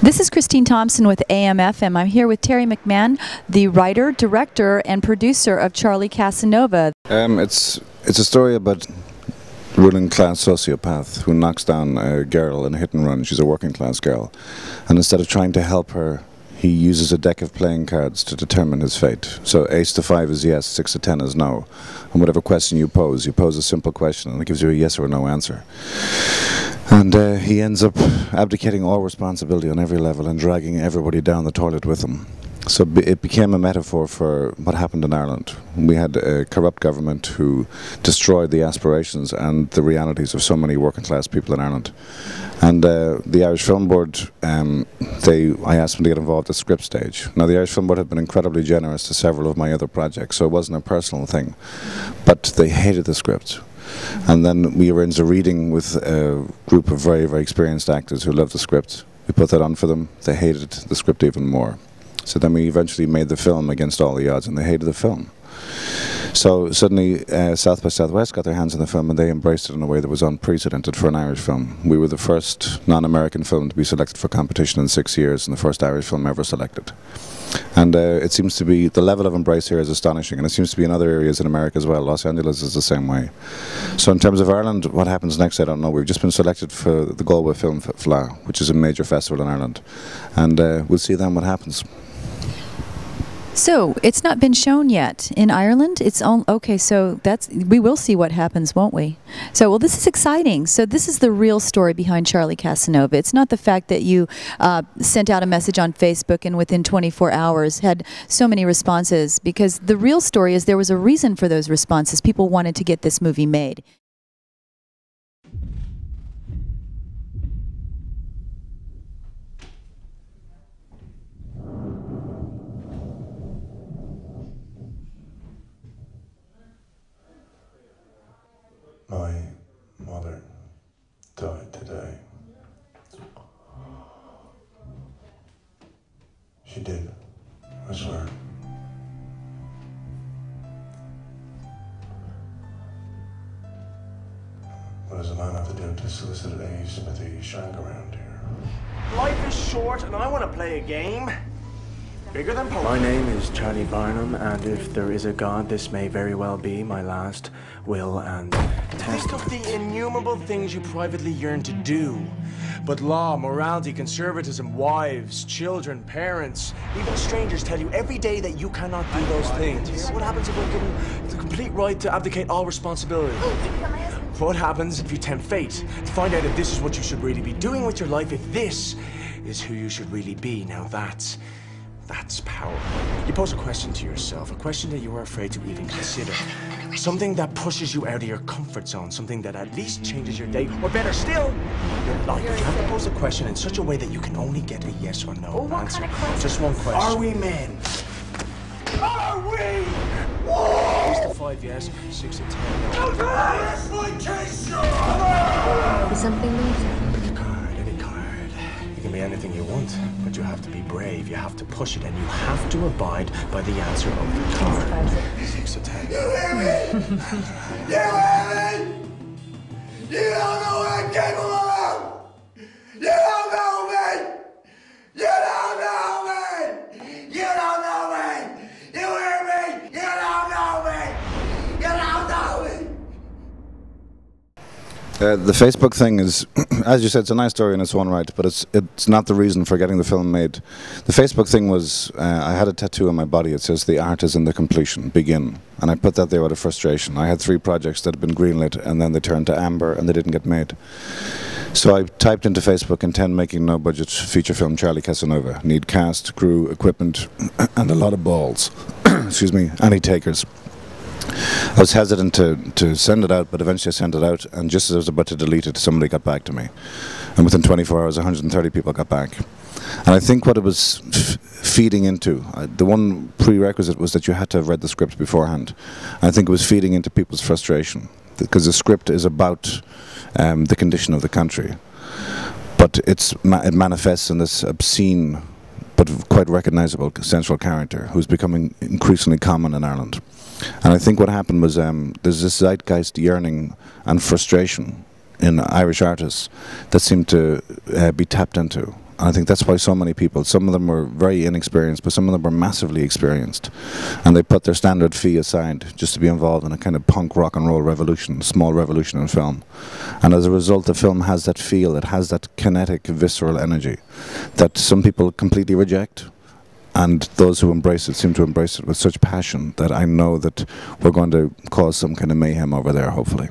This is Christine Thompson with AMFM. I'm here with Terry McMahon, the writer, director, and producer of Charlie Casanova. It's a story about a ruling class sociopath who knocks down a girl in a hit and run. She's a working class girl, and instead of trying to help her, he uses a deck of playing cards to determine his fate. So ace to 5 is yes, 6 to 10 is no. And whatever question you pose a simple question and it gives you a yes or no answer. And he ends up abdicating all responsibility on every level and dragging everybody down the toilet with him. So it became a metaphor for what happened in Ireland. We had a corrupt government who destroyed the aspirations and the realities of so many working class people in Ireland. And the Irish Film Board, I asked them to get involved at the script stage. Now the Irish Film Board had been incredibly generous to several of my other projects, so it wasn't a personal thing. But they hated the script. And then we arranged a reading with a group of very, very experienced actors who loved the script. We put that on for them. They hated the script even more. So then we eventually made the film against all the odds, and they hated the film. So suddenly South by Southwest got their hands on the film, and they embraced it in a way that was unprecedented for an Irish film. We were the first non-American film to be selected for competition in 6 years, and the first Irish film ever selected. And it seems to be, the level of embrace here is astonishing, and it seems to be in other areas in America as well. Los Angeles is the same way. So in terms of Ireland, what happens next, I don't know. We've just been selected for the Galway Film Fleadh, which is a major festival in Ireland. And we'll see then what happens. So it's not been shown yet in Ireland. It's all okay. So we will see what happens, won't we? So well, this is exciting. So this is the real story behind Charlie Casanova. It's not the fact that you sent out a message on Facebook and within 24 hours had so many responses. Because the real story is there was a reason for those responses. People wanted to get this movie made. My mother died today. She did, I swear. What does a man have to do to solicit a Smithy shank around here? Life is short and I want to play a game. Bigger than poker. My name is Charlie Barnum, and if there is a God, this may very well be my last will and Think testament. of the innumerable things you privately yearn to do. But law, morality, conservatism, wives, children, parents, even strangers tell you every day that you cannot do those things. What happens if we're given the complete right to abdicate all responsibility? What happens if you tempt fate to find out if this is what you should really be doing with your life, if this is who you should really be? Now that's power. You pose a question to yourself, a question that you were afraid to even consider. Something that pushes you out of your comfort zone, something that at least changes your day, or better still, your life. You have to pose a question in such a way that you can only get a yes or no answer. Just one question. Are we men? Are we? Ace to 5 yes, 6 to 10 no. Something new. Pick a card, any card. It can be anything you want, but you have to be brave, you have to push it, and you have to abide by the answer of the card. 6 to 10. You hear me? You hear me? You don't know what I'm capable of! You don't know me! You don't know me! You don't know me! You hear me? You don't know me! You don't know me! The Facebook thing is, as you said, it's a nice story in its own right, but it's not the reason for getting the film made. The Facebook thing was, I had a tattoo on my body. It says, "The art is in the completion, begin." And I put that there out of frustration. I had 3 projects that had been greenlit, and then they turned to amber, and they didn't get made. So I typed into Facebook, intend making no-budget feature film Charlie Casanova. Need cast, crew, equipment, and a lot of balls. Excuse me, any takers. I was hesitant to send it out, but eventually I sent it out, and just as I was about to delete it, somebody got back to me. And within 24 hours, 130 people got back. And I think what it was feeding into, the one prerequisite was that you had to have read the script beforehand. I think it was feeding into people's frustration, because the script is about the condition of the country. But it manifests in this obscene but quite recognizable central character who's becoming increasingly common in Ireland. And I think what happened was there's this zeitgeist yearning and frustration in Irish artists that seem to be tapped into. I think that's why so many people, some of them were very inexperienced, but some of them were massively experienced. And they put their standard fee aside just to be involved in a kind of punk rock and roll revolution, small revolution in film. And as a result, the film has that feel, it has that kinetic, visceral energy that some people completely reject. And those who embrace it seem to embrace it with such passion that I know that we're going to cause some kind of mayhem over there, hopefully.